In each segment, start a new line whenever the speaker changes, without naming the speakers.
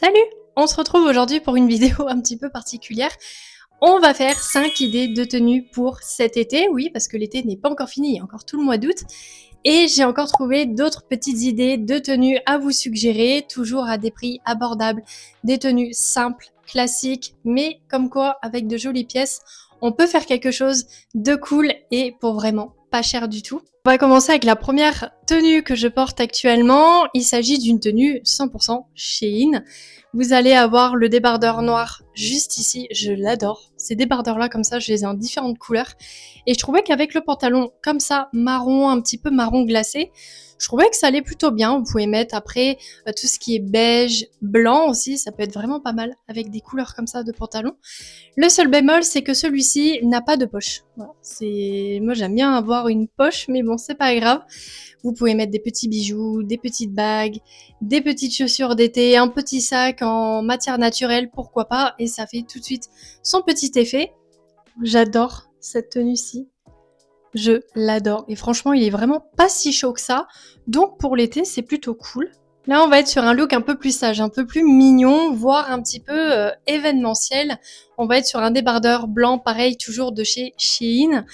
Salut! On se retrouve aujourd'hui pour une vidéo un petit peu particulière. On va faire 5 idées de tenues pour cet été, oui, parce que l'été n'est pas encore fini, il y a encore tout le mois d'août. Et j'ai encore trouvé d'autres petites idées de tenues à vous suggérer, toujours à des prix abordables, des tenues simples, classiques, mais comme quoi, avec de jolies pièces, on peut faire quelque chose de cool et pour vraiment pas cher du tout. On va commencer avec la première tenue que je porte actuellement. Il s'agit d'une tenue 100% Shein. Vous allez avoir le débardeur noir juste ici, je l'adore. Ces débardeurs-là, comme ça, je les ai en différentes couleurs. Et je trouvais qu'avec le pantalon comme ça, marron, un petit peu marron glacé, je trouvais que ça allait plutôt bien. Vous pouvez mettre après tout ce qui est beige, blanc aussi, ça peut être vraiment pas mal avec des couleurs comme ça de pantalon. Le seul bémol, c'est que celui-ci n'a pas de poche. Voilà, moi j'aime bien avoir une poche, mais bon, c'est pas grave. Vous pouvez mettre des petits bijoux, des petites bagues, des petites chaussures d'été, un petit sac en matière naturelle, pourquoi pas, et ça fait tout de suite son petit effet. J'adore cette tenue-ci. Je l'adore. Et franchement, il est vraiment pas si chaud que ça. Donc pour l'été, c'est plutôt cool. Là, on va être sur un look un peu plus sage, un peu plus mignon, voire un petit peu événementiel. On va être sur un débardeur blanc, pareil, toujours de chez Shein.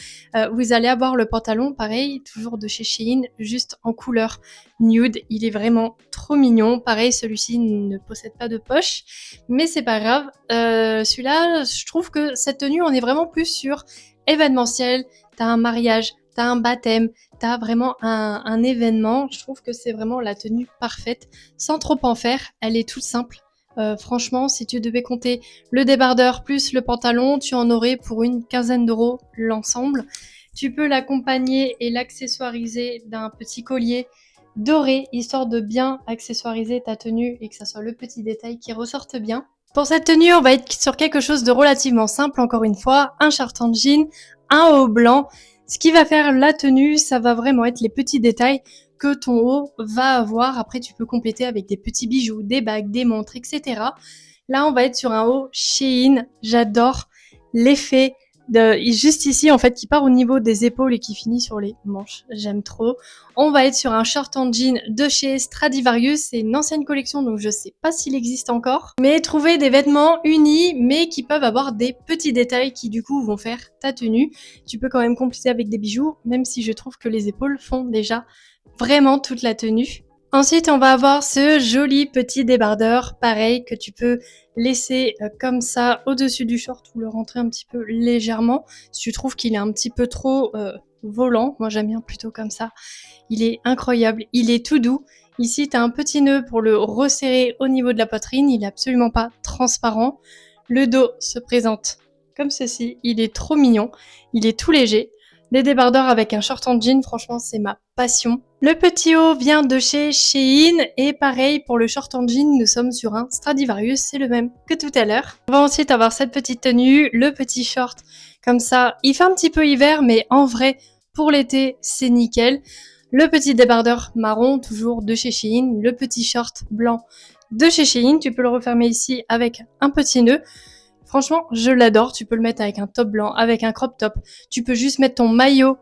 Vous allez avoir le pantalon, pareil, toujours de chez Shein, juste en couleur nude. Il est vraiment trop mignon. Pareil, celui-ci ne possède pas de poche, mais c'est pas grave. Celui-là, je trouve que cette tenue, on est vraiment plus sur événementiel. T'as un mariage, t'as un baptême, t'as vraiment un événement. Je trouve que c'est vraiment la tenue parfaite, sans trop en faire. Elle est toute simple. Franchement, si tu devais compter le débardeur plus le pantalon, tu en aurais pour une quinzaine d'euros l'ensemble. Tu peux l'accompagner et l'accessoiriser d'un petit collier doré, histoire de bien accessoiriser ta tenue et que ça soit le petit détail qui ressorte bien. Pour cette tenue, on va être sur quelque chose de relativement simple, encore une fois, un short en jean, un haut blanc. Ce qui va faire la tenue, ça va vraiment être les petits détails que ton haut va avoir. Après, tu peux compléter avec des petits bijoux, des bagues, des montres, etc. Là, on va être sur un haut Shein. J'adore l'effet juste ici, en fait, qui part au niveau des épaules et qui finit sur les manches. J'aime trop. On va être sur un short en jean de chez Stradivarius. C'est une ancienne collection, donc je sais pas s'il existe encore. Mais trouver des vêtements unis, mais qui peuvent avoir des petits détails qui, du coup, vont faire ta tenue. Tu peux quand même compléter avec des bijoux, même si je trouve que les épaules font déjà vraiment toute la tenue. Ensuite, on va avoir ce joli petit débardeur, pareil, que tu peux laisser comme ça au-dessus du short ou le rentrer un petit peu légèrement. Si tu trouves qu'il est un petit peu trop volant, moi j'aime bien plutôt comme ça. Il est incroyable, il est tout doux. Ici, tu as un petit nœud pour le resserrer au niveau de la poitrine, il est absolument pas transparent. Le dos se présente comme ceci, il est trop mignon, il est tout léger. Des débardeurs avec un short en jean, franchement, c'est ma passion. Le petit haut vient de chez Shein et pareil pour le short en jean, nous sommes sur un Stradivarius, c'est le même que tout à l'heure. On va ensuite avoir cette petite tenue, le petit short comme ça. Il fait un petit peu hiver, mais en vrai, pour l'été, c'est nickel. Le petit débardeur marron, toujours de chez Shein. Le petit short blanc de chez Shein. Tu peux le refermer ici avec un petit nœud. Franchement, je l'adore. Tu peux le mettre avec un top blanc, avec un crop top. Tu peux juste mettre ton maillot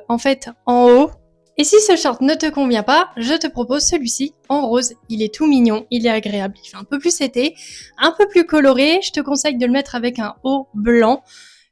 en fait en haut. Et si ce short ne te convient pas, je te propose celui-ci en rose. Il est tout mignon, il est agréable, il fait un peu plus été, un peu plus coloré. Je te conseille de le mettre avec un haut blanc.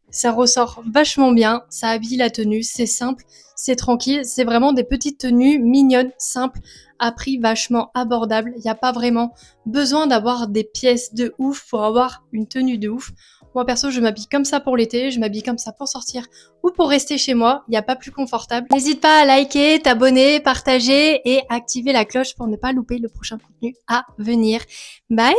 Ça ressort vachement bien, ça habille la tenue, c'est simple, c'est tranquille, c'est vraiment des petites tenues mignonnes, simples, à prix vachement abordable. Il n'y a pas vraiment besoin d'avoir des pièces de ouf pour avoir une tenue de ouf. Moi perso, je m'habille comme ça pour l'été, je m'habille comme ça pour sortir ou pour rester chez moi, il n'y a pas plus confortable. N'hésite pas à liker, t'abonner, partager et activer la cloche pour ne pas louper le prochain contenu à venir. Bye!